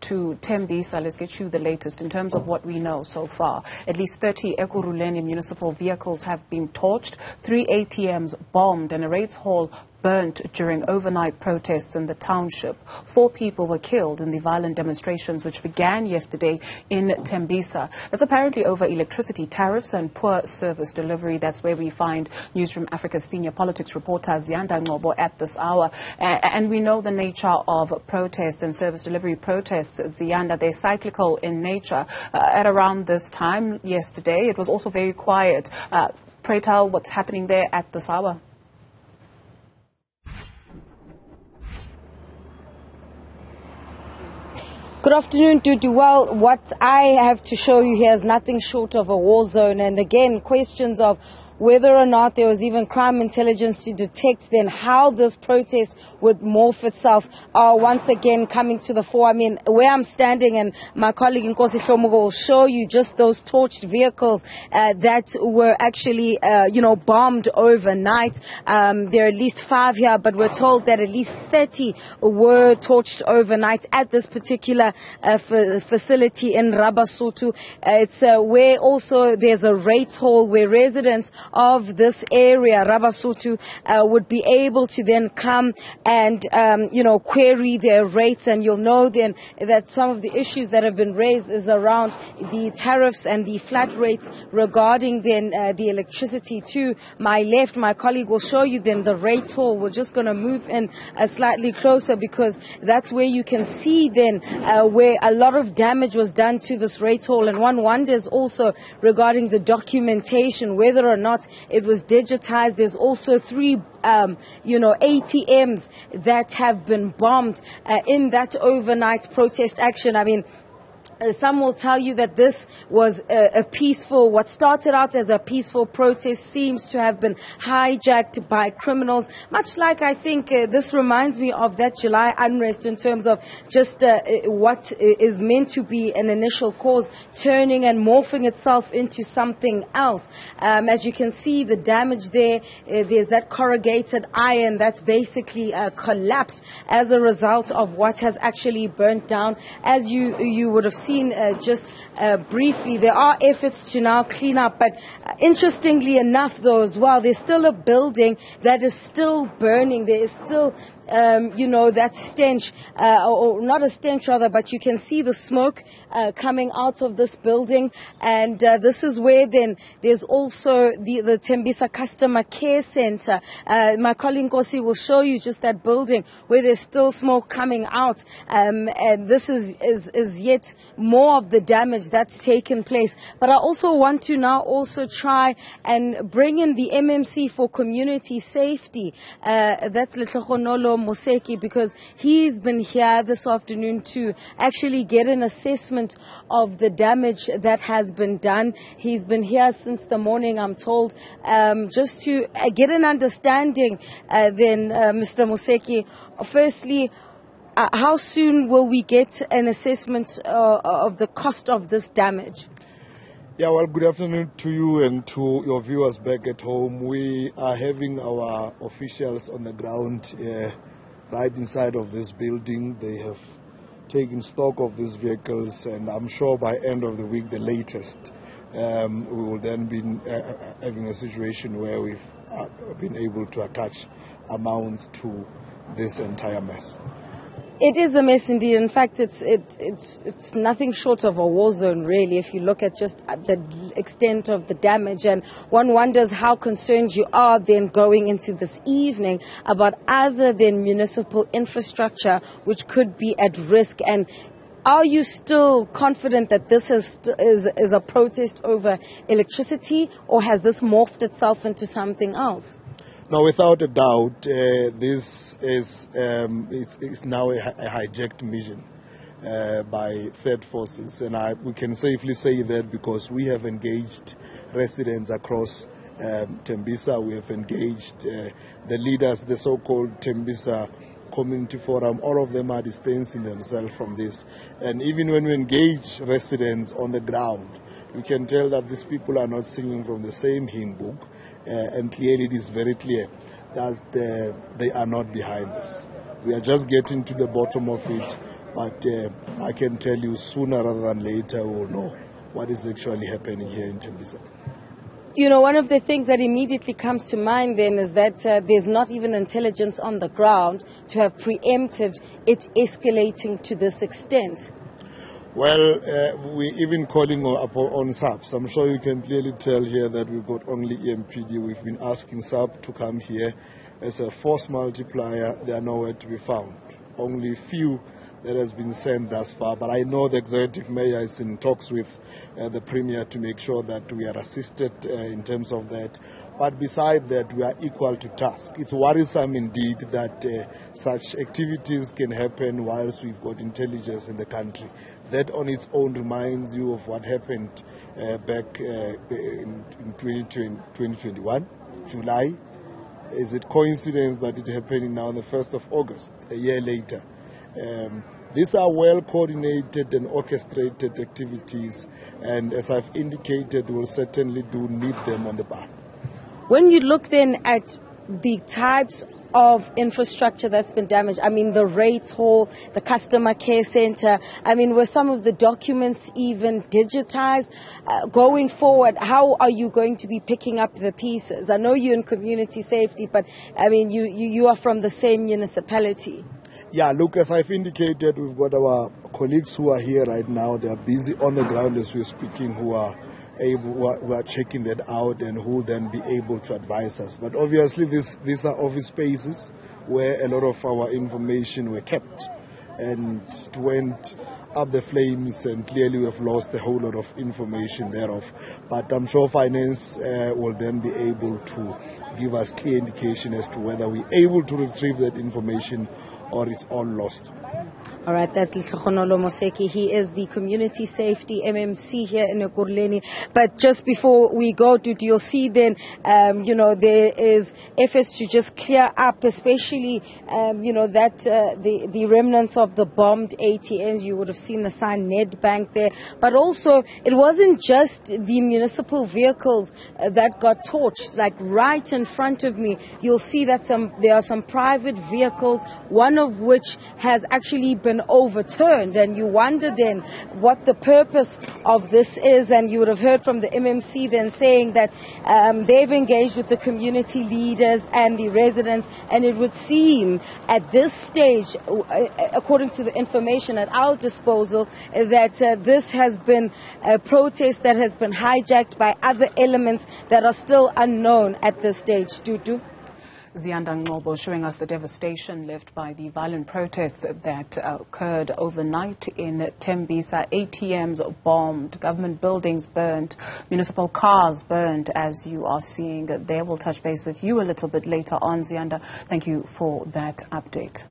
to Tembisa. Let's get you the latest in terms of what we know so far. At least 30 Ekurhuleni municipal vehicles have been torched, 3 ATMs bombed, and a rates hall burnt during overnight protests in the township. 4 people were killed in the violent demonstrations which began yesterday in Tembisa. That's apparently over electricity tariffs and poor service delivery. That's where we find Newzroom Africa's senior politics reporter Ziyanda Ngcobo at this hour. And we know the nature of protests and service delivery protests, Ziyanda. They're cyclical in nature. At around this time yesterday, it was also very quiet. Pray tell what's happening there at this hour. Good afternoon, Dudu. Well, what I have to show you here is nothing short of a war zone. And again, questions of whether or not there was even crime intelligence to detect then how this protest would morph itself are once again coming to the fore. I mean, where I'm standing, and my colleague Ekurhuleni will show you just those torched vehicles that were actually, bombed overnight. There are at least 5 here, but we're told that at least 30 were torched overnight at this particular facility in Rabasotho. It's where also there's a rates hall where residents of this area, Rabasotho, would be able to then come and, query their rates. And you'll know then that some of the issues that have been raised is around the tariffs and the flat rates regarding then the electricity. To my left, my colleague will show you then the rates hall. We're just going to move in slightly closer because that's where you can see then where a lot of damage was done to this rates hall. And one wonders also regarding the documentation, whether or not it was digitized. There's also 3 ATMs that have been bombed in that overnight protest action. I mean, some will tell you that this was what started out as a peaceful protest seems to have been hijacked by criminals. Much like I think this reminds me of that July unrest in terms of just what is meant to be an initial cause turning and morphing itself into something else. As you can see, the damage there, there's that corrugated iron that's basically collapsed as a result of what has actually burnt down. As you would have seen just briefly, there are efforts to now clean up, but interestingly enough though as well, there's still a building that is still burning. There is still that stench, or not a stench rather, but you can see the smoke coming out of this building. And this is where then there's also the Tembisa Customer Care Center. My colleague Nkosi will show you just that building where there's still smoke coming out. And this is yet more of the damage that's taken place. But I also want to now also try and bring in the MMC for community safety. That's Letlogonolo Moseki, because he's been here this afternoon to actually get an assessment of the damage that has been done. He's been here since the morning, I'm told, just to get an understanding then, Mr. Moseki. Firstly, how soon will we get an assessment of the cost of this damage? Yeah, well, good afternoon to you and to your viewers back at home. We are having our officials on the ground right inside of this building. They have taken stock of these vehicles, and I'm sure by end of the week, the latest, we will then be having a situation where we've been able to attach amounts to this entire mess. It is a mess indeed. In fact, it's nothing short of a war zone, really, if you look at just the extent of the damage. And one wonders how concerned you are then going into this evening about other than municipal infrastructure which could be at risk. And are you still confident that this is a protest over electricity, or has this morphed itself into something else? Now, without a doubt, this is it's now a hijacked mission by third forces, and we can safely say that because we have engaged residents across Tembisa. We have engaged the leaders, the so-called Tembisa Community Forum. All of them are distancing themselves from this, and even when we engage residents on the ground, we can tell that these people are not singing from the same hymn book. And clearly it is very clear that they are not behind this. We are just getting to the bottom of it. But I can tell you sooner rather than later we'll know what is actually happening here in Tembisa. You know, one of the things that immediately comes to mind then is that there's not even intelligence on the ground to have preempted it escalating to this extent. Well, we're even calling on SAPs. I'm sure you can clearly tell here that we've got only EMPD. We've been asking SAP to come here as a force multiplier. They are nowhere to be found. Only few that has been sent thus far, but I know the executive mayor is in talks with the premier to make sure that we are assisted in terms of that. But beside that, we are equal to task. It's worrisome indeed that such activities can happen whilst we've got intelligence in the country. That on its own reminds you of what happened back in 2021, July. Is it coincidence that it happened now on the 1st of August, a year later? These are well coordinated and orchestrated activities, and as I've indicated, we'll certainly do need them on the bar. When you look then at the types of infrastructure that's been damaged, I mean the rates hall, the customer care center, I mean were some of the documents even digitized? Going forward, how are you going to be picking up the pieces? I know you're in community safety, but I mean you are from the same municipality. Yeah, look, as I've indicated, we've got our colleagues who are here right now. They are busy on the ground as we're speaking, who are checking that out and who will then be able to advise us. But obviously, these are office spaces where a lot of our information were kept, and it went up the flames, and clearly we have lost a whole lot of information thereof. But I'm sure finance will then be able to give us clear indication as to whether we're able to retrieve that information or it's all lost. All right, that's Lishonolo Moseki. He is the Community Safety MMC here in Ekurhuleni. But just before we go, you'll see then, there is efforts to just clear up, especially, the remnants of the bombed ATMs. You would have seen the sign Nedbank there. But also, it wasn't just the municipal vehicles that got torched. Like right in front of me, you'll see that there are some private vehicles, one of which has actually been overturned, and you wonder then what the purpose of this is. And you would have heard from the MMC then saying that they've engaged with the community leaders and the residents, and it would seem at this stage, according to the information at our disposal, that this has been a protest that has been hijacked by other elements that are still unknown at this stage. Dudu? Ziyanda Ngcobo showing us the devastation left by the violent protests that occurred overnight in Tembisa. ATMs bombed, government buildings burned, municipal cars burned, as you are seeing there. We'll touch base with you a little bit later on, Ziyanda. Thank you for that update.